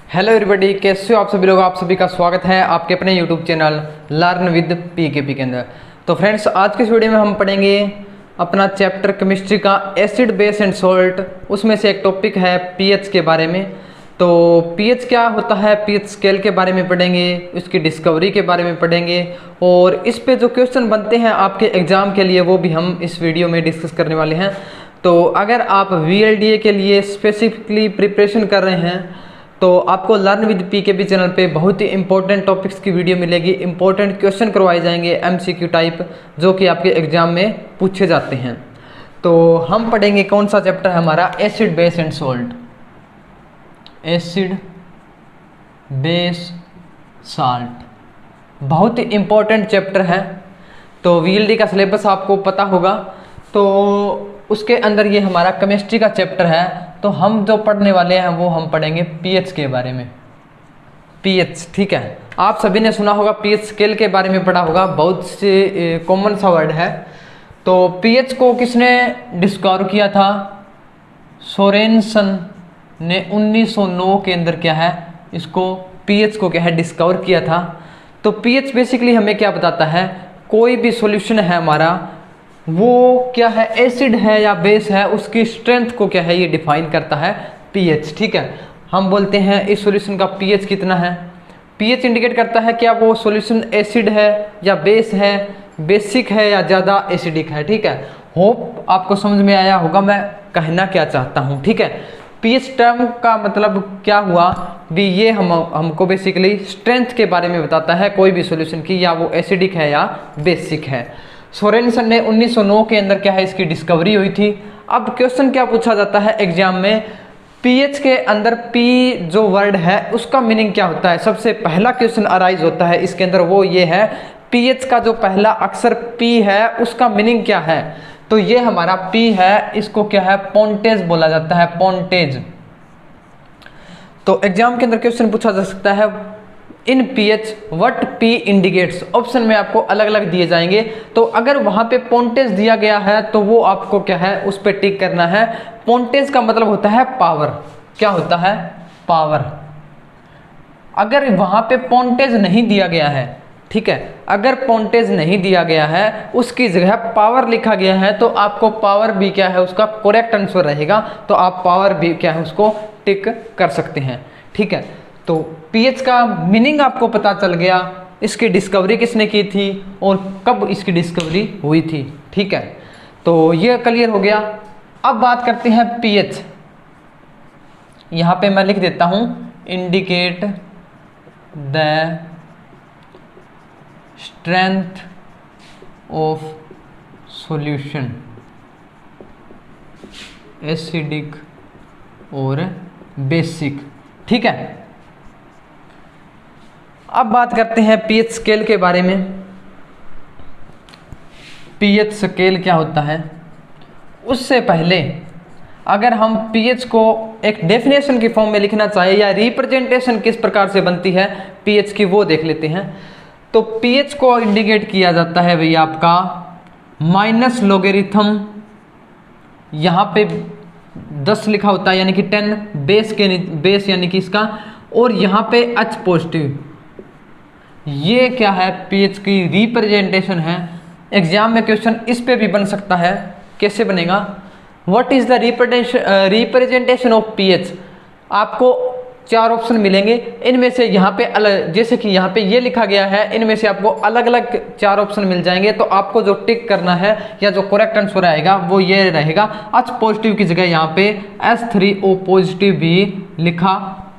Hello everybody, कैसे हो आप सभी लोग। आप सभी का स्वागत है आपके अपने यूट्यूब चैनल लर्न विद पीकेपी के अंदर। तो फ्रेंड्स, आज के इस वीडियो में हम पढ़ेंगे अपना चैप्टर केमिस्ट्री का एसिड बेस एंड सॉल्ट। उसमें से एक टॉपिक है पीएच के बारे में। तो पीएच क्या होता है, पीएच स्केल के बारे में पढ़ेंगे, उसकी डिस्कवरी के बारे में पढ़ेंगे और इस पे जो क्वेश्चन बनते हैं आपके एग्जाम के लिए वो भी हम इस वीडियो में डिस्कस करने वाले हैं। तो अगर आप VLDA के लिए स्पेसिफिकली प्रिपरेशन कर रहे हैं तो आपको लर्न विद पीकेपी चैनल पे बहुत ही इंपॉर्टेंट टॉपिक्स की वीडियो मिलेगी। इंपॉर्टेंट क्वेश्चन करवाए जाएंगे MCQ टाइप, जो कि आपके एग्जाम में पूछे जाते हैं। तो हम पढ़ेंगे कौन सा चैप्टर है हमारा, acid base and salt. Acid base salt बहुत ही इंपॉर्टेंट चैप्टर है। तो VLD का सिलेबस आपको पता होगा, तो उसके अंदर ये हमारा केमिस्ट्री का चैप्टर है। तो हम जो पढ़ने वाले हैं वो हम पढ़ेंगे पीएच के बारे में। पीएच, ठीक है, आप सभी ने सुना होगा, पीएच स्केल के बारे में पढ़ा होगा, बहुत से कॉमन सा वर्ड है। तो पीएच को किसने डिस्कवर किया था? सोरेनसन ने 1909 के अंदर क्या है, इसको पीएच को क्या है डिस्कवर किया था। तो पीएच बेसिकली हमें क्या बताता है, कोई भी सॉल्यूशन है हमारा वो क्या है, एसिड है या बेस है, उसकी स्ट्रेंथ को क्या है ये डिफाइन करता है पीएच। ठीक है, हम बोलते हैं इस सॉल्यूशन का पीएच कितना है। पीएच इंडिकेट करता है क्या वो सॉल्यूशन एसिड है या बेस है, बेसिक है या ज़्यादा एसिडिक है। ठीक है, होप आपको समझ में आया होगा मैं कहना क्या चाहता हूँ। ठीक है, पीएच टर्म का मतलब क्या हुआ भी, ये हमको बेसिकली स्ट्रेंथ के बारे में बताता है कोई भी सॉल्यूशन की, या वो एसिडिक है या बेसिक है। सोरेनसन ने 1909 के अंदर क्या है इसकी डिस्कवरी हुई थी। अब क्वेश्चन क्या पूछा जाता है एग्जाम में, पीएच के अंदर पी जो वर्ड है उसका मीनिंग क्या होता है। सबसे पहला क्वेश्चन अराइज होता है इसके अंदर, वो ये है पीएच का जो पहला अक्षर पी है उसका मीनिंग क्या है। तो ये हमारा पी है, इसको क्या है पोंटेज बोला जाता है, पोंटेज। तो एग्जाम के अंदर क्वेश्चन पूछा जा सकता है इन pH what P indicates. Option में आपको अलग अलग दिए जाएंगे, तो अगर वहां पे पोंटेज दिया गया है तो वो आपको क्या है उस पर टिक करना है। पोंटेज का मतलब होता है पावर। क्या होता है? पावर। अगर वहां पे पोंटेज नहीं दिया गया है, ठीक है, अगर पोंटेज नहीं दिया गया है उसकी जगह पावर लिखा गया है, तो आपको पावर भी क्या है उसका करेक्ट आंसर रहेगा। तो आप पावर भी क्या है उसको टिक कर सकते हैं। ठीक है, तो पीएच का मीनिंग आपको पता चल गया, इसकी डिस्कवरी किसने की थी और कब इसकी डिस्कवरी हुई थी। ठीक है, तो ये क्लियर हो गया। अब बात करते हैं पीएच। यहां पे मैं लिख देता हूं indicate the strength of solution acidic और बेसिक। ठीक है, अब बात करते हैं पीएच स्केल के बारे में। पीएच स्केल क्या होता है, उससे पहले अगर हम पीएच को एक डेफिनेशन की फॉर्म में लिखना चाहिए या रिप्रेजेंटेशन किस प्रकार से बनती है पीएच की, वो देख लेते हैं। तो पीएच को इंडिकेट किया जाता है भैया आपका माइनस लोगेरिथम, यहाँ पे 10 लिखा होता है यानी कि 10 बेस के बेस यानी कि इसका, और यहाँ पे H पॉजिटिव। ये क्या है पीएच की रिप्रेजेंटेशन है। एग्जाम में क्वेश्चन इस पे भी बन सकता है। कैसे बनेगा? What is the representation of pH. आपको 4 ऑप्शन मिलेंगे, इनमें से यहाँ पे अलग, जैसे कि यहाँ पे ये लिखा गया है, इनमें से आपको अलग अलग 4 ऑप्शन मिल जाएंगे। तो आपको जो टिक करना है या जो करेक्ट आंसर आएगा वो ये रहेगा। H पॉजिटिव की जगह यहाँ पे H3O पॉजिटिव भी लिखा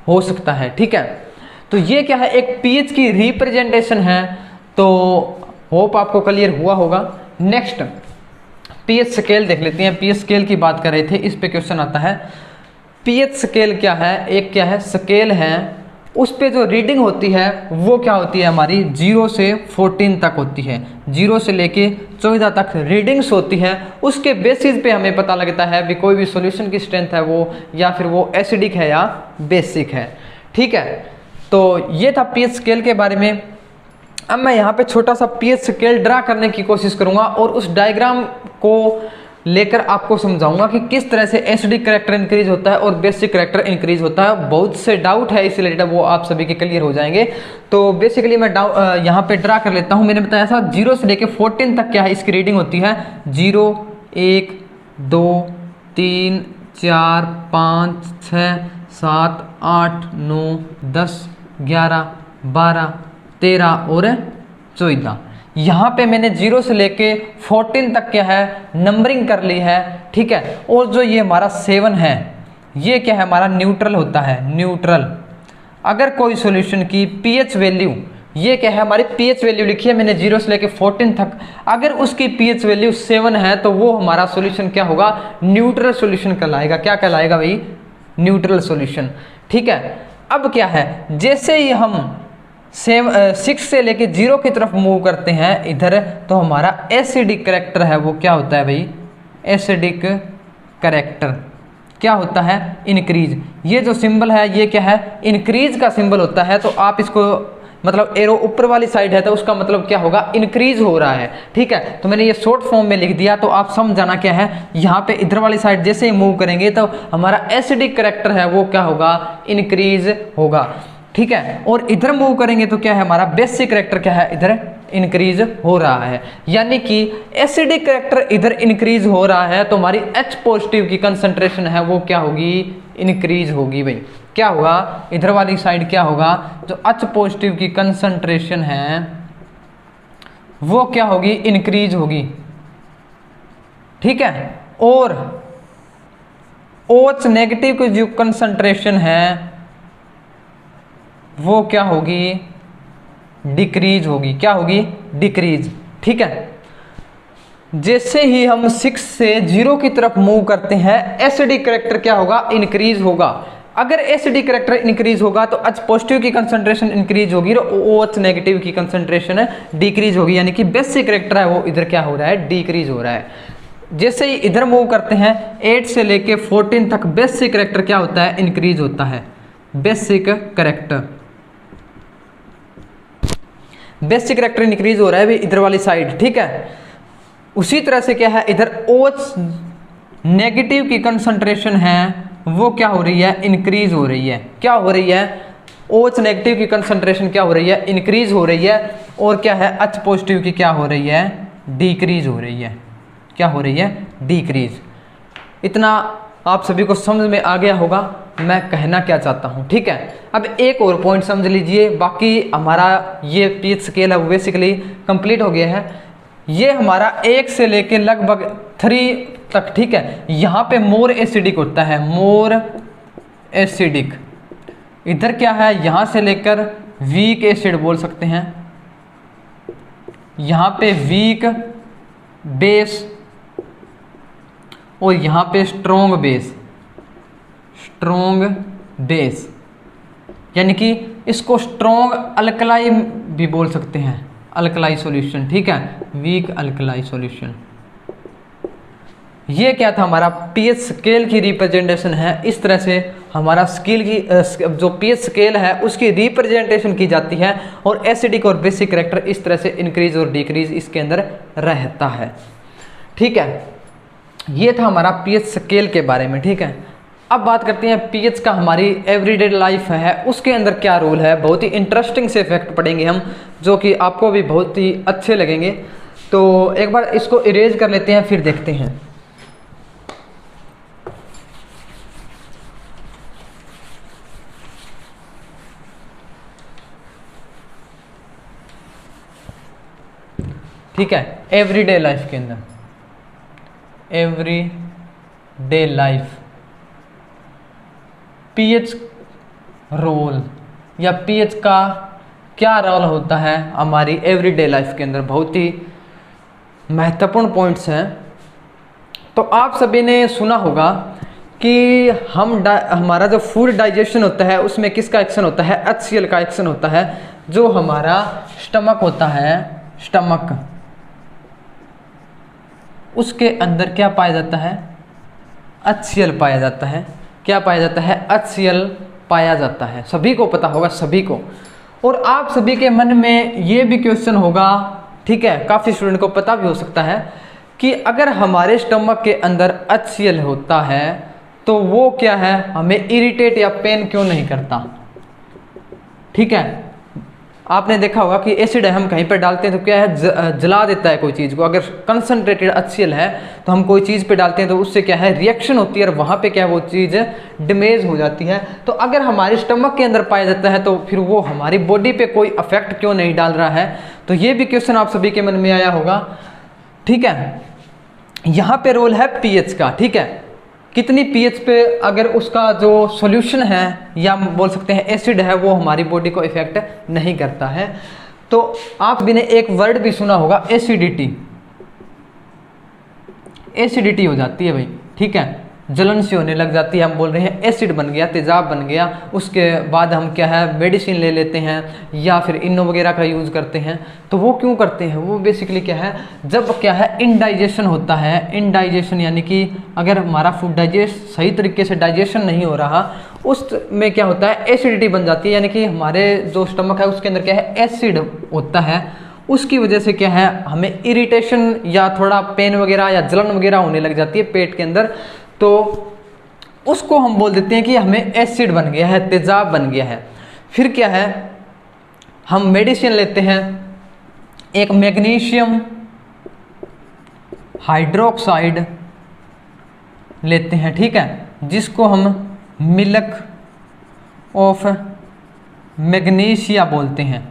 हो सकता है। ठीक है, तो ये क्या है, एक पीएच की रिप्रेजेंटेशन है। तो होप आपको क्लियर हुआ होगा। नेक्स्ट पीएच स्केल देख लेते हैं। पीएच स्केल की बात कर रहे थे, इस पे क्वेश्चन आता है। पीएच स्केल क्या है? एक क्या है स्केल है, उस पे जो रीडिंग होती है वो क्या होती है हमारी 0 से 14 तक होती है। 0 से लेके 14 तक रीडिंग्स होती है। उसके बेसिस पे हमें पता लगता है भी कोई भी सॉल्यूशन की स्ट्रेंथ है वो, या फिर वो एसिडिक है या बेसिक है। ठीक है, तो ये था पीएच स्केल के बारे में। अब मैं यहाँ पे छोटा सा पीएच स्केल ड्रा करने की कोशिश करूँगा और उस डायग्राम को लेकर आपको समझाऊंगा कि किस तरह से एसिडिक करैक्टर इंक्रीज होता है और बेसिक करैक्टर इंक्रीज होता है। बहुत से डाउट है इस रिलेटेड, वो आप सभी के क्लियर हो जाएंगे। तो बेसिकली मैं यहाँ पे ड्रा कर लेता हूँ। मैंने बताया था 0 से लेके 14 तक क्या है इसकी रीडिंग होती है। 0 1 2 3 4 5 6 7 8 9 10 11 12 13 और 14। यहाँ पे मैंने 0 से लेके 14 तक क्या है नंबरिंग कर ली है, ठीक है। और जो ये हमारा 7 है ये क्या है हमारा न्यूट्रल होता है, न्यूट्रल। अगर कोई सॉल्यूशन की पीएच वैल्यू, ये क्या है हमारी पीएच वैल्यू लिखी है मैंने 0 से लेके 14 तक, अगर उसकी पीएच वैल्यू 7 है तो वो हमारा सॉल्यूशन क्या होगा, न्यूट्रल सॉल्यूशन कहलाएगा। क्या कहलाएगा भाई, न्यूट्रल सॉल्यूशन, ठीक है। अब क्या है, जैसे ही हम 6 से लेके 0 की तरफ मूव करते हैं इधर, तो हमारा एसिडिक करैक्टर है वो क्या होता है भाई, एसिडिक करैक्टर क्या होता है, इंक्रीज। ये जो सिंबल है ये क्या है, इंक्रीज का सिंबल होता है। तो आप इसको मतलब एरो ऊपर वाली साइड है तो उसका मतलब क्या होगा, इंक्रीज हो रहा है, ठीक है। तो मैंने ये शॉर्ट फॉर्म में लिख दिया, तो आप समझ जाना क्या है। यहाँ पे इधर वाली साइड जैसे ही मूव करेंगे तो हमारा एसिडिक करैक्टर है वो क्या होगा, इंक्रीज होगा, ठीक है। और इधर मूव करेंगे तो क्या है हमारा बेसिक करैक्टर क्या है, इधर इंक्रीज हो रहा है। यानी कि एसिडिक करैक्टर इधर इंक्रीज हो रहा है तो हमारी H पॉजिटिव की कंसंट्रेशन है वो क्या होगी, इंक्रीज होगी भाई। क्या होगा, इधर वाली साइड क्या होगा, जो H पॉजिटिव की कंसंट्रेशन है वो क्या होगी, इंक्रीज होगी, ठीक है। और OH नेगेटिव की जो कंसंट्रेशन है वो क्या होगी, डिक्रीज होगी। क्या होगी, डिक्रीज, ठीक है। जैसे ही हम 6 से 0 की तरफ मूव करते हैं एसिडिक करैक्टर क्या होगा, इंक्रीज होगा। अगर एसिडिक करैक्टर इंक्रीज होगा तो H पॉजिटिव की कंसंट्रेशन इंक्रीज होगी और OH नेगेटिव की कंसंट्रेशन डिक्रीज होगी। यानी कि बेसिक करैक्टर है वो इधर क्या हो रहा है, डिक्रीज हो रहा है। जैसे ही इधर मूव करते हैं 8 से लेके 14 तक बेसिक करैक्टर क्या होता है, इंक्रीज होता है। बेसिक करैक्टर इंक्रीज हो रहा है भी इधर वाली साइड, ठीक है। उसी तरह से क्या है, इधर OH नेगेटिव की कंसंट्रेशन है वो क्या हो रही है, इंक्रीज हो रही है। क्या हो रही है, OH नेगेटिव की कंसंट्रेशन क्या हो रही है, इंक्रीज हो रही है। और क्या है, H पॉजिटिव की क्या हो रही है, डिक्रीज हो रही है। क्या हो रही है, डिक्रीज। इतना आप सभी को समझ में आ गया होगा मैं कहना क्या चाहता हूँ, ठीक है। अब एक और पॉइंट समझ लीजिए, बाकी हमारा ये पीएच स्केल है वो बेसिकली कंप्लीट हो गया है। ये हमारा 1 से लेके लगभग 3 तक, ठीक है। यहाँ पे मोर एसिडिक होता है, मोर एसिडिक। इधर क्या है, यहाँ से लेकर वीक एसिड बोल सकते हैं, यहाँ पे वीक बेस और यहाँ पे स्ट्रोंग बेस, स्ट्रोंग बेस। यानी कि इसको स्ट्रोंग अल्कलाई भी बोल सकते हैं, अल्कलाई सॉल्यूशन, ठीक है, वीक अल्कलाई सॉल्यूशन। ये क्या था, हमारा पीएच स्केल की रिप्रेजेंटेशन है। इस तरह से हमारा स्केल की जो पीएच स्केल है उसकी रिप्रेजेंटेशन की जाती है। और एसिडिक और बेसिक करैक्टर इस तरह से इंक्रीज और डिक्रीज इसके अंदर रहता है, ठीक है। ये था हमारा पीएच स्केल के बारे में, ठीक है। अब बात करते हैं पीएच का हमारी एवरीडे लाइफ है उसके अंदर क्या रोल है। बहुत ही इंटरेस्टिंग से इफेक्ट पढ़ेंगे हम, जो कि आपको भी बहुत ही अच्छे लगेंगे। तो एक बार इसको इरेज कर लेते हैं फिर देखते हैं। ठीक है, एवरीडे लाइफ के अंदर, एवरीडे लाइफ पीएच रोल या पीएच का क्या रोल होता है हमारी एवरीडे लाइफ के अंदर, बहुत ही महत्वपूर्ण पॉइंट्स हैं। तो आप सभी ने सुना होगा कि हमारा जो फूड डाइजेशन होता है उसमें किसका एक्शन होता है, HCl का एक्शन होता है। जो हमारा स्टमक होता है, स्टमक, उसके अंदर क्या पाया जाता है, HCl पाया जाता है। क्या पाया जाता है, HCl पाया जाता है। सभी को पता होगा, सभी को। और आप सभी के मन में ये भी क्वेश्चन होगा, ठीक है, काफ़ी स्टूडेंट को पता भी हो सकता है कि अगर हमारे स्टमक के अंदर HCl होता है तो वो क्या है, हमें इरिटेट या पेन क्यों नहीं करता। ठीक है, आपने देखा होगा कि एसिड है हम कहीं पर डालते हैं तो क्या है, जला देता है कोई चीज़ को। अगर कंसनट्रेटेड HCl है तो हम कोई चीज़ पे डालते हैं तो उससे क्या है, रिएक्शन होती है और वहाँ पे क्या है, वो चीज़ डैमेज हो जाती है। तो अगर हमारे स्टमक के अंदर पाया जाता है तो फिर वो हमारी बॉडी पे कोई अफेक्ट क्यों नहीं डाल रहा है। तो ये भी क्वेश्चन आप सभी के मन में आया होगा। ठीक है, यहाँ पे रोल है pH का। ठीक है, कितनी pH पे अगर उसका जो सॉल्यूशन है या बोल सकते हैं एसिड है वो हमारी बॉडी को इफेक्ट नहीं करता है। तो आप भी ने एक वर्ड भी सुना होगा, एसिडिटी। एसिडिटी हो जाती है भाई। ठीक है, जलन सी होने लग जाती है, हम बोल रहे हैं एसिड बन गया, तेजाब बन गया। उसके बाद हम क्या है, मेडिसिन ले लेते हैं या फिर इनो वगैरह का यूज़ करते हैं। तो वो क्यों करते हैं, वो बेसिकली क्या है, जब क्या है इनडाइजेशन होता है। इनडाइजेशन यानी कि अगर हमारा फूड सही तरीके से डाइजेशन नहीं हो रहा, उसमें क्या होता है, एसिडिटी बन जाती है। यानी कि हमारे जो स्टमक है उसके अंदर क्या है, एसिड होता है। उसकी वजह से क्या है, हमें इरिटेशन या थोड़ा पेन वगैरह या जलन वगैरह होने लग जाती है पेट के अंदर। तो उसको हम बोल देते हैं कि हमें एसिड बन गया है, तेजाब बन गया है। फिर क्या है, हम मेडिसिन लेते हैं, एक मैग्नीशियम हाइड्रोक्साइड लेते हैं। ठीक है, जिसको हम मिल्क ऑफ मैग्नीशिया बोलते हैं।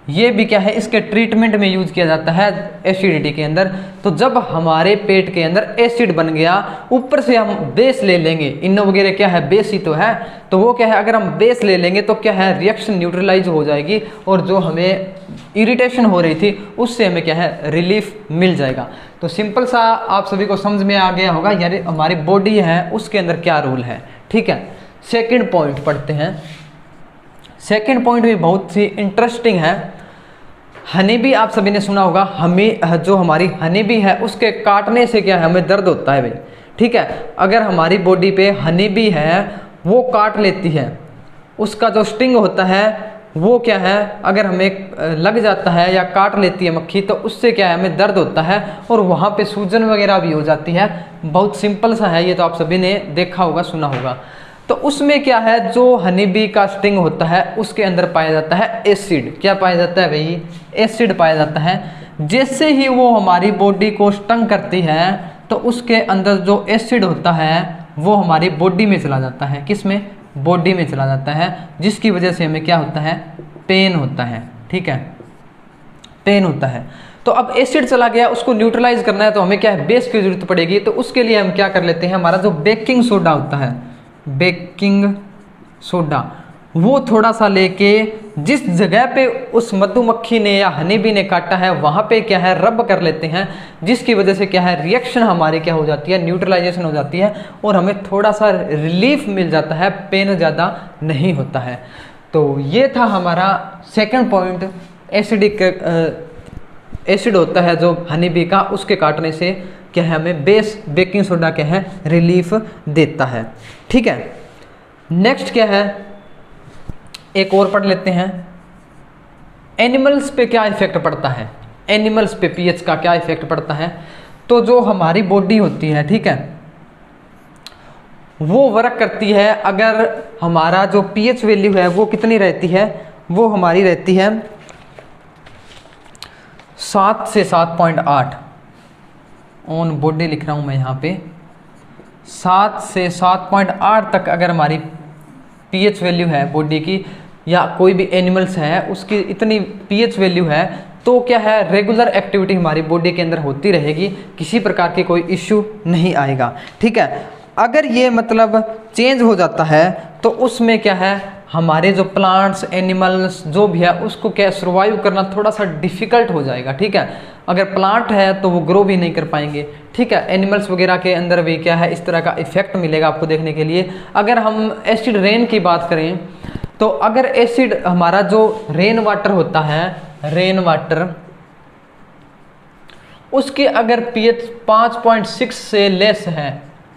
ये भी क्या है, इसके ट्रीटमेंट में यूज किया जाता है एसिडिटी के अंदर। तो जब हमारे पेट के अंदर एसिड बन गया, ऊपर से हम बेस ले लेंगे, इनो वगैरह क्या है, बेस ही तो है। तो वो क्या है, अगर हम बेस ले लेंगे तो क्या है, रिएक्शन न्यूट्रलाइज हो जाएगी और जो हमें इरिटेशन हो रही थी उससे हमें क्या है, रिलीफ मिल जाएगा। तो सिंपल सा आप सभी को समझ में आ गया होगा, यानी हमारी बॉडी है उसके अंदर क्या रोल है। ठीक है, सेकेंड पॉइंट पढ़ते हैं। सेकेंड पॉइंट भी बहुत ही इंटरेस्टिंग है। हनी बी आप सभी ने सुना होगा, हमें जो हमारी हनी बी है उसके काटने से क्या है, हमें दर्द होता है भाई। ठीक है, अगर हमारी बॉडी पे हनी बी है वो काट लेती है, उसका जो स्टिंग होता है वो क्या है, अगर हमें लग जाता है या काट लेती है मक्खी तो उससे क्या है, हमें दर्द होता है और वहाँ पे सूजन वगैरह भी हो जाती है। बहुत सिंपल सा है, ये तो आप सभी ने देखा होगा, सुना होगा। तो उसमें क्या है, जो हनी बी का स्टिंग होता है उसके अंदर पाया जाता है एसिड। क्या पाया जाता है भाई, एसिड पाया जाता है। जैसे ही वो हमारी बॉडी को स्टंग करती है तो उसके अंदर जो एसिड होता है वो हमारी बॉडी में चला जाता है। किस में, बॉडी में चला जाता है, जिसकी वजह से हमें क्या होता है, पेन होता है। ठीक है, पेन होता है। तो अब एसिड चला गया, उसको न्यूट्रलाइज करना है तो हमें क्या है, बेस की जरूरत पड़ेगी। तो उसके लिए हम क्या कर लेते हैं, हमारा जो बेकिंग सोडा होता है, बेकिंग सोडा, वो थोड़ा सा लेके जिस जगह पे उस मधुमक्खी ने या हनी बी ने काटा है वहाँ पे क्या है, रब कर लेते हैं। जिसकी वजह से क्या है, रिएक्शन हमारी क्या हो जाती है, न्यूट्रलाइजेशन हो जाती है और हमें थोड़ा सा रिलीफ मिल जाता है, पेन ज़्यादा नहीं होता है। तो ये था हमारा सेकंड पॉइंट, एसिडिक एसिड होता है जो हनी बी का, उसके काटने से क्या है, हमें बेकिंग सोडा क्या है, रिलीफ देता है। ठीक है, नेक्स्ट क्या है, एक और पढ़ लेते हैं, एनिमल्स पे क्या इफेक्ट पड़ता है, एनिमल्स पे पीएच का क्या इफेक्ट पड़ता है। तो जो हमारी बॉडी होती है, ठीक है, वो वर्क करती है, अगर हमारा जो पीएच वैल्यू है वो कितनी रहती है, वो हमारी रहती है 7 से 7.8। ऑन बॉडी लिख रहा हूँ मैं यहाँ पे, 7 से 7.8 तक अगर हमारी पीएच वैल्यू है बॉडी की, या कोई भी एनिमल्स है उसकी इतनी पीएच वैल्यू है, तो क्या है, रेगुलर एक्टिविटी हमारी बॉडी के अंदर होती रहेगी, किसी प्रकार की कोई इश्यू नहीं आएगा। ठीक है, अगर ये मतलब चेंज हो जाता है तो उसमें क्या है, हमारे जो प्लांट्स एनिमल्स जो भी है उसको क्या सर्वाइव करना थोड़ा सा डिफिकल्ट हो जाएगा। ठीक है, अगर प्लांट है तो वो ग्रो भी नहीं कर पाएंगे। ठीक है, एनिमल्स वगैरह के अंदर भी क्या है, इस तरह का इफेक्ट मिलेगा आपको देखने के लिए। अगर हम एसिड रेन की बात करें तो अगर एसिड हमारा जो रेन वाटर होता है, रेन वाटर, उसकी अगर पीएच 5.6 से लेस है,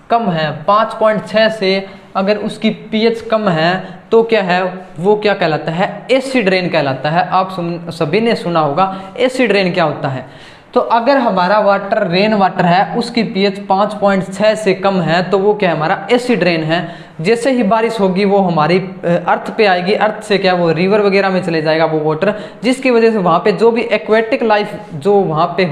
कम है, 5.6 से अगर उसकी पीएच कम है तो क्या है, वो क्या कहलाता है, एसिड रेन कहलाता है। आप सभी ने सुना होगा एसिड रेन क्या होता है। तो अगर हमारा वाटर रेन वाटर है उसकी पीएच 5.6 से कम है तो वो क्या है, हमारा एसिड रेन है। जैसे ही बारिश होगी वो हमारी अर्थ पे आएगी, अर्थ से क्या वो रिवर वगैरह में चले जाएगा वो वाटर, जिसकी वजह से वहाँ पे जो भी एक्वेटिक लाइफ जो वहाँ पे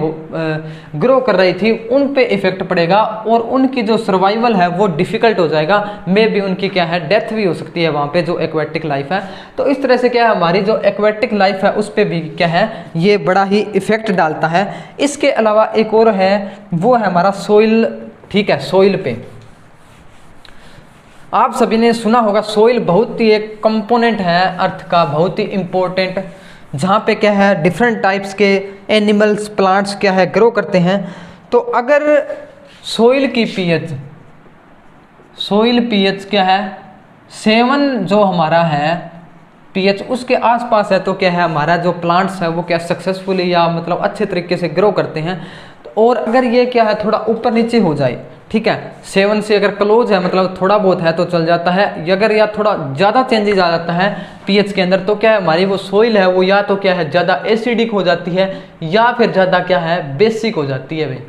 ग्रो कर रही थी उन पे इफेक्ट पड़ेगा और उनकी जो सर्वाइवल है वो डिफिकल्ट हो जाएगा, मे भी उनकी क्या है डेथ भी हो सकती है वहाँ पे जो एक्वेटिक लाइफ है। तो इस तरह से क्या है हमारी जो एक्वेटिक लाइफ है उस पर भी क्या है ये बड़ा ही इफेक्ट डालता है। इसके अलावा एक और है वो है हमारा सोइल, ठीक है। सोइल पे आप सभी ने सुना होगा सोइल बहुत ही एक कंपोनेंट है अर्थ का, बहुत ही इंपॉर्टेंट, जहाँ पे क्या है डिफरेंट टाइप्स के एनिमल्स प्लांट्स क्या है ग्रो करते हैं। तो अगर सोइल की पीएच, सोइल पीएच क्या है 7 जो हमारा है पीएच उसके आसपास है तो क्या है हमारा जो प्लांट्स है वो क्या सक्सेसफुली या मतलब अच्छे तरीके से ग्रो करते हैं। और अगर ये क्या है थोड़ा ऊपर नीचे हो जाए, ठीक है, 7 से अगर क्लोज है मतलब थोड़ा बहुत है तो चल जाता है, अगर या थोड़ा ज़्यादा चेंजेस आ जाता है पीएच के अंदर तो क्या है हमारी वो सोइल है वो या तो क्या है ज़्यादा एसिडिक हो जाती है या फिर ज़्यादा क्या है बेसिक हो जाती है भाई,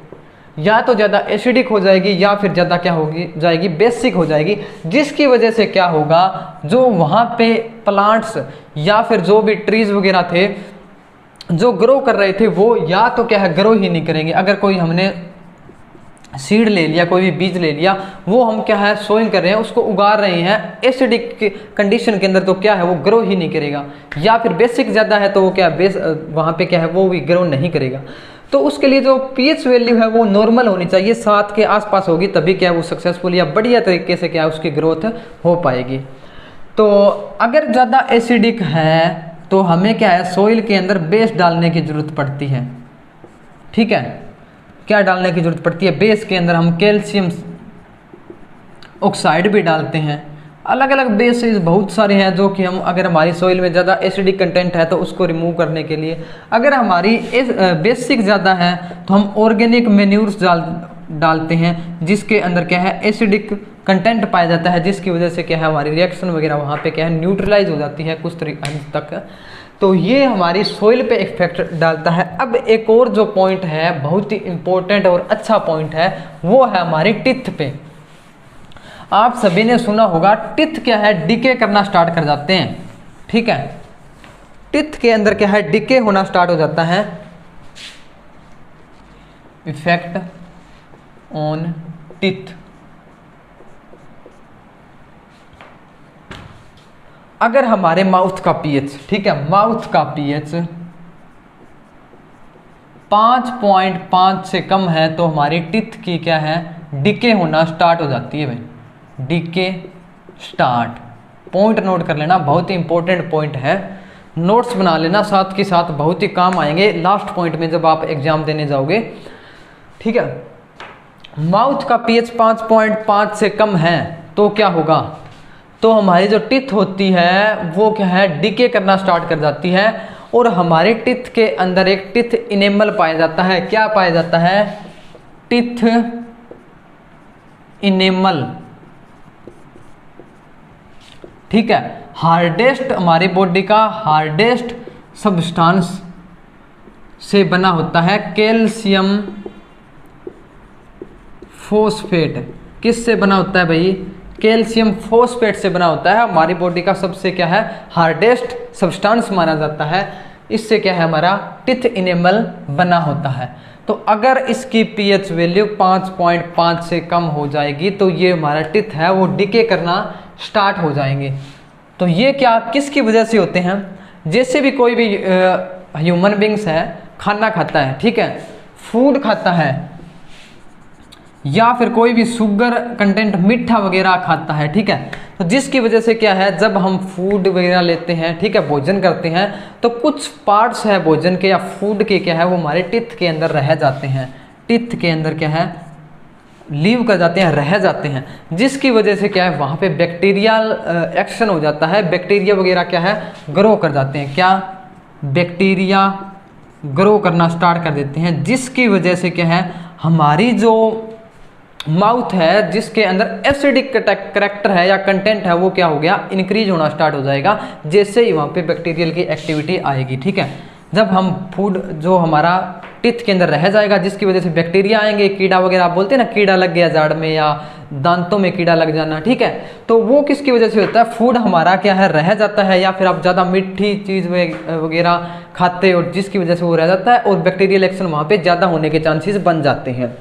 या तो ज़्यादा एसिडिक हो जाएगी या फिर ज़्यादा क्या होगी जाएगी बेसिक हो जाएगी, जिसकी वजह से क्या होगा जो वहाँ पे प्लांट्स या फिर जो भी ट्रीज वगैरह थे जो ग्रो कर रहे थे वो या तो क्या है ग्रो ही नहीं करेंगे। अगर कोई हमने सीड ले लिया, कोई भी बीज ले लिया, वो हम क्या है सोइंग कर रहे हैं उसको उगा रहे हैं एसिडिक कंडीशन के अंदर तो क्या है वो ग्रो ही नहीं करेगा, या फिर बेसिक ज़्यादा है तो वो क्या बेस वहाँ पे क्या है वो भी ग्रो नहीं करेगा। तो उसके लिए जो पीएच वैल्यू है वो नॉर्मल होनी चाहिए, 7 के आसपास होगी तभी क्या है वो सक्सेसफुल या बढ़िया तरीके से क्या है उसकी ग्रोथ हो पाएगी। तो अगर ज़्यादा एसिडिक है तो हमें क्या है सोइल के अंदर बेस डालने की ज़रूरत पड़ती है, ठीक है। क्या डालने की ज़रूरत पड़ती है बेस के अंदर, हम कैल्शियम ऑक्साइड भी डालते हैं। अलग अलग बेसिस बहुत सारे हैं जो कि हम अगर हमारी सॉइल में ज़्यादा एसिडिक कंटेंट है तो उसको रिमूव करने के लिए, अगर हमारी बेसिक ज़्यादा है तो हम ऑर्गेनिक मैन्यूर्स डालते हैं जिसके अंदर क्या है एसिडिक कंटेंट पाया जाता है, जिसकी वजह से क्या है हमारी रिएक्शन वगैरह वहाँ पे क्या है न्यूट्रलाइज हो जाती है कुछ तरीके तक। तो ये हमारी सॉइल पे इफेक्ट डालता है। अब एक और जो पॉइंट है बहुत ही इंपॉर्टेंट और अच्छा पॉइंट है वो है हमारी टिथ पे। आप सभी ने सुना होगा टिथ क्या है डिके करना स्टार्ट कर जाते हैं, ठीक है। टिथ के अंदर क्या है डिके होना स्टार्ट हो जाता है। इफेक्ट ऑन टिथ, अगर हमारे माउथ का पीएच, ठीक है, माउथ का पीएच 5.5 से कम है तो हमारी टिथ की क्या है डिके होना स्टार्ट हो जाती है भाई, डीके स्टार्ट। पॉइंट नोट कर लेना, बहुत ही इंपॉर्टेंट पॉइंट है, नोट्स बना लेना, साथ के साथ बहुत ही काम आएंगे लास्ट पॉइंट में जब आप एग्जाम देने जाओगे, ठीक है। माउथ का पीएच 5.5 से कम है तो क्या होगा, तो हमारी जो टिथ होती है वो क्या है डीके करना स्टार्ट कर जाती है और हमारे टिथ के अंदर एक टिथ इनेमल पाया जाता है। क्या पाया जाता है, टिथ इनेमल, ठीक है। हार्डेस्ट हमारी बॉडी का हार्डेस्ट सब्सटेंस से बना होता है कैल्शियम फॉस्फेट। किससे बना होता है भाई, कैल्शियम फॉस्फेट से बना होता है। हमारी बॉडी का सबसे क्या है हार्डेस्ट सब्सटेंस माना जाता है, इससे क्या है हमारा टिथ इनेमल बना होता है। तो अगर इसकी पीएच वैल्यू 5.5 से कम हो जाएगी तो ये हमारा टिथ है वो डिके करना स्टार्ट हो जाएंगे। तो ये क्या किसकी वजह से होते हैं, जैसे भी कोई भी ह्यूमन बींग्स है खाना खाता है, ठीक है, फूड खाता है या फिर कोई भी शुगर कंटेंट मीठा वगैरह खाता है, ठीक है, तो जिसकी वजह से क्या है जब हम फूड वगैरह लेते हैं, ठीक है, भोजन करते हैं तो कुछ पार्ट्स है भोजन के या फूड के क्या है वो हमारे टिथ के अंदर रह जाते हैं, टिथ के अंदर क्या है लीव कर जाते हैं, रह जाते हैं, जिसकी वजह से क्या है वहाँ पे बैक्टीरियल एक्शन हो जाता है, बैक्टीरिया वगैरह क्या है ग्रो कर जाते हैं, क्या बैक्टीरिया ग्रो करना स्टार्ट कर देते हैं, जिसकी वजह से क्या है हमारी जो माउथ है जिसके अंदर एसिडिक करेक्टर है या कंटेंट है वो क्या हो गया इंक्रीज होना स्टार्ट हो जाएगा, जैसे ही वहाँ पे बैक्टीरियल की एक्टिविटी आएगी, ठीक है। जब हम फूड जो हमारा टीथ के अंदर रह जाएगा, जिसकी वजह से बैक्टीरिया आएंगे, कीड़ा वगैरह, आप बोलते हैं ना कीड़ा लग गया जाड़ में या दांतों में कीड़ा लग जाना, ठीक है, तो वो किसकी वजह से होता है, फूड हमारा क्या है रह जाता है, या फिर आप ज़्यादा मीठी चीज़ वगैरह खाते हो जिसकी वजह से वो रह जाता है और बैक्टीरियल एक्शन वहाँ पे ज़्यादा होने के चांसेस बन जाते हैं।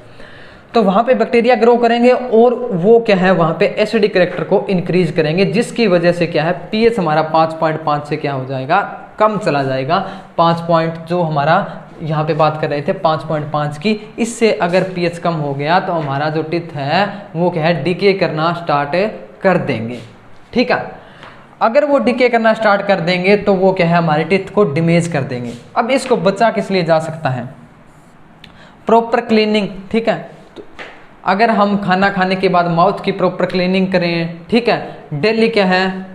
तो वहाँ पे बैक्टीरिया ग्रो करेंगे और वो क्या है वहाँ पे एसिडिक कैरेक्टर को इंक्रीज करेंगे, जिसकी वजह से क्या है पीएच हमारा 5.5 से क्या हो जाएगा, कम चला जाएगा। 5 पॉइंट जो हमारा यहाँ पे बात कर रहे थे 5.5 की, इससे अगर पीएच कम हो गया तो हमारा जो टीथ है वो क्या है डीके करना स्टार्ट कर देंगे, ठीक है। अगर वो डीके करना स्टार्ट कर देंगे तो वो क्या है हमारे टीथ को डैमेज कर देंगे। अब इसको बचा किस लिए जा सकता है, प्रॉपर क्लीनिंग, ठीक है। तो अगर हम खाना खाने के बाद माउथ की प्रॉपर क्लीनिंग करें, ठीक है, डेली क्या है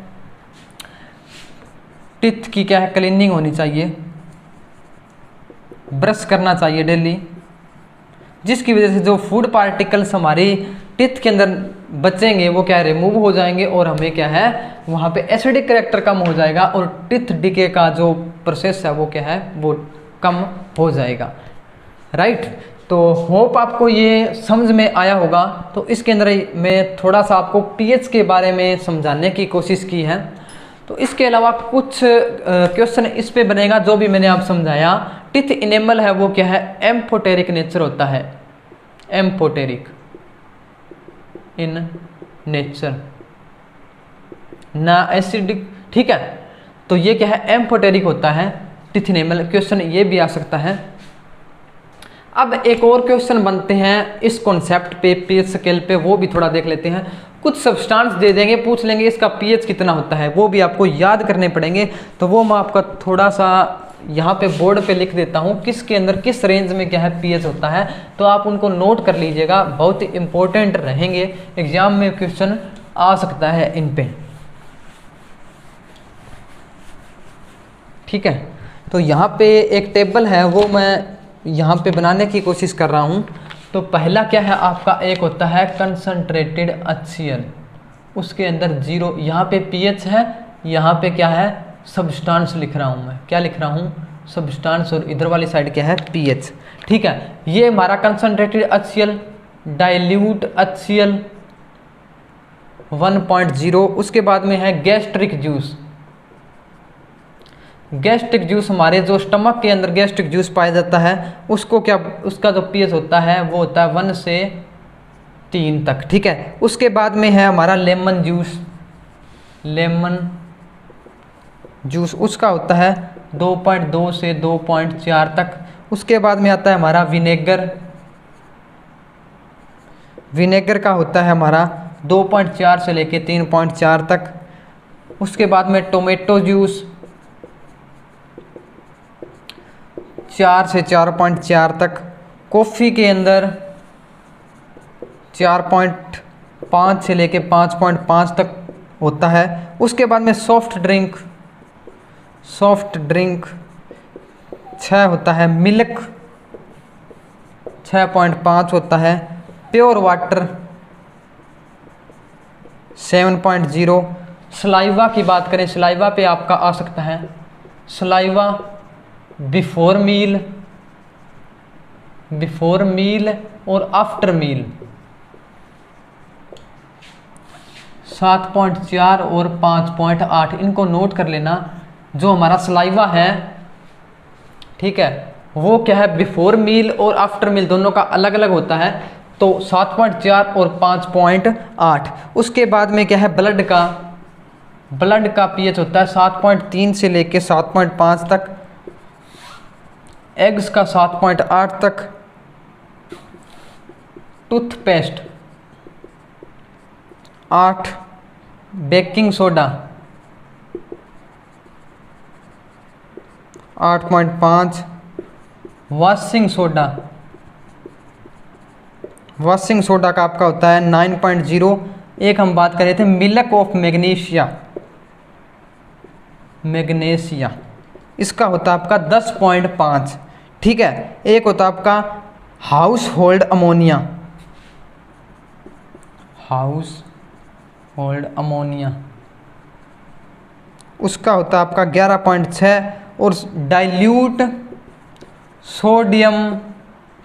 टीथ की क्या है क्लीनिंग होनी चाहिए, ब्रश करना चाहिए डेली, जिसकी वजह से जो फूड पार्टिकल्स हमारी टीथ के अंदर बचेंगे वो क्या है रिमूव हो जाएंगे और हमें क्या है वहाँ पे एसिडिक कैरेक्टर कम हो जाएगा और टीथ डिके का जो प्रोसेस है वो क्या है वो कम हो जाएगा, राइट। तो होप आपको ये समझ में आया होगा। तो इसके अंदर मैं थोड़ा सा आपको पीएच के बारे में समझाने की कोशिश की है। तो इसके अलावा कुछ क्वेश्चन इस पे बनेगा जो भी मैंने आप समझाया। टीथ इनेमल है वो क्या है एम्फोटेरिक नेचर होता है, एम्फोटेरिक इन नेचर, ना एसिडिक, ठीक है। तो ये क्या है एम्फोटेरिक होता है टीथ इनेमल, क्वेश्चन ये भी आ सकता है। अब एक और क्वेश्चन बनते हैं इस कॉन्सेप्ट पे, पीएच स्केल पे, वो भी थोड़ा देख लेते हैं। कुछ सब्सटेंस दे देंगे, पूछ लेंगे इसका पीएच कितना होता है, वो भी आपको याद करने पड़ेंगे। तो वो मैं आपका थोड़ा सा यहाँ पे बोर्ड पे लिख देता हूँ किसके अंदर किस रेंज में क्या है पीएच होता है, तो आप उनको नोट कर लीजिएगा, बहुत ही इंपॉर्टेंट रहेंगे, एग्जाम में क्वेश्चन आ सकता है इन पे, ठीक है। तो यहाँ पे एक टेबल है वो मैं यहाँ पे बनाने की कोशिश कर रहा हूँ। तो पहला क्या है आपका एक होता है कंसंट्रेटेड HCl, उसके अंदर 0, यहाँ पे पीएच है, यहाँ पे क्या है सब्सटेंस लिख रहा हूँ मैं, क्या लिख रहा हूँ सब्सटेंस, और इधर वाली साइड क्या है पीएच, ठीक है। ये हमारा कंसंट्रेटेड HCl, डाइल्यूट HCl 1.0, उसके बाद में है गैस्ट्रिक जूस। गैस्ट्रिक जूस हमारे जो स्टमक के अंदर गैस्ट्रिक जूस पाया जाता है उसको क्या, उसका जो पीएच होता है वो होता है 1 से 3 तक, ठीक है। उसके बाद में है हमारा लेमन जूस, लेमन जूस उसका होता है 2.2 से 2.4 तक। उसके बाद में आता है हमारा विनेगर, विनेगर का होता है हमारा 2.4 से लेके 3.4 तक। उसके बाद में टोमेटो जूस 4 से 4.4 तक। कॉफ़ी के अंदर 4.5 से लेके 5.5 तक होता है। उसके बाद में सॉफ्ट ड्रिंक, सॉफ्ट ड्रिंक 6 होता है। मिल्क 6.5 होता है। Pure water 7.0। सलाइवा की बात करें, सलाइवा पे आपका आ सकता है saliva before meal, before meal और आफ्टर मील 7.4 और 5.8, इनको नोट कर लेना। जो हमारा सलाइवा है, ठीक है, वो क्या है बिफोर मील और आफ्टर मील दोनों का अलग अलग होता है, तो 7.4 और 5.8। उसके बाद में क्या है ब्लड का, ब्लड का पीएच होता है 7.3 से लेके 7.5 तक। एग्स का 7.8 तक। Toothpaste 8। Baking soda 8.5। Washing soda, washing soda का आपका होता है 9.0। एक हम बात कर रहे थे मिल्क ऑफ मैग्नीशिया, मैग्नीशिया इसका होता है आपका 10.5, ठीक है। एक होता है आपका house hold ammonia, house hold ammonia उसका होता है आपका 11.6। और डाइल्यूट सोडियम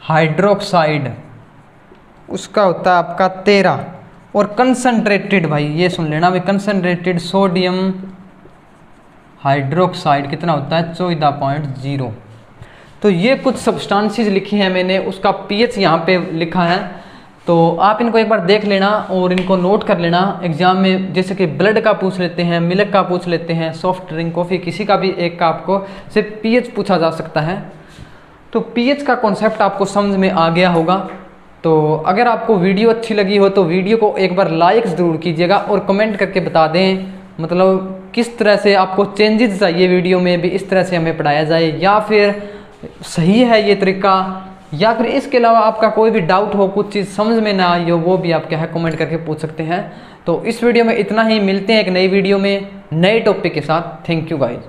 हाइड्रोक्साइड उसका होता है आपका 13। और कंसनट्रेटेड, भाई ये सुन लेना भाई, कंसनट्रेटेड सोडियम हाइड्रोक्साइड कितना होता है 14.0। तो ये कुछ सब्सटेंसेस लिखी हैं मैंने, उसका पीएच यहाँ पे लिखा है, तो आप इनको एक बार देख लेना और इनको नोट कर लेना। एग्जाम में जैसे कि ब्लड का पूछ लेते हैं, मिल्क का पूछ लेते हैं, सॉफ्ट ड्रिंक, कॉफ़ी, किसी का भी एक का आपको सिर्फ पीएच पूछा जा सकता है। तो पीएच का कॉन्सेप्ट आपको समझ में आ गया होगा। तो अगर आपको वीडियो अच्छी लगी हो तो वीडियो को एक बार लाइक ज़रूर कीजिएगा और कमेंट करके बता दें मतलब किस तरह से आपको चेंजेस चाहिए वीडियो में भी, इस तरह से हमें पढ़ाया जाए, या फिर सही है ये तरीका, या फिर इसके अलावा आपका कोई भी डाउट हो, कुछ चीज़ समझ में ना आई हो, वो भी आप क्या है कमेंट करके पूछ सकते हैं। तो इस वीडियो में इतना ही, मिलते हैं एक नई वीडियो में नए टॉपिक के साथ। Thank you guys.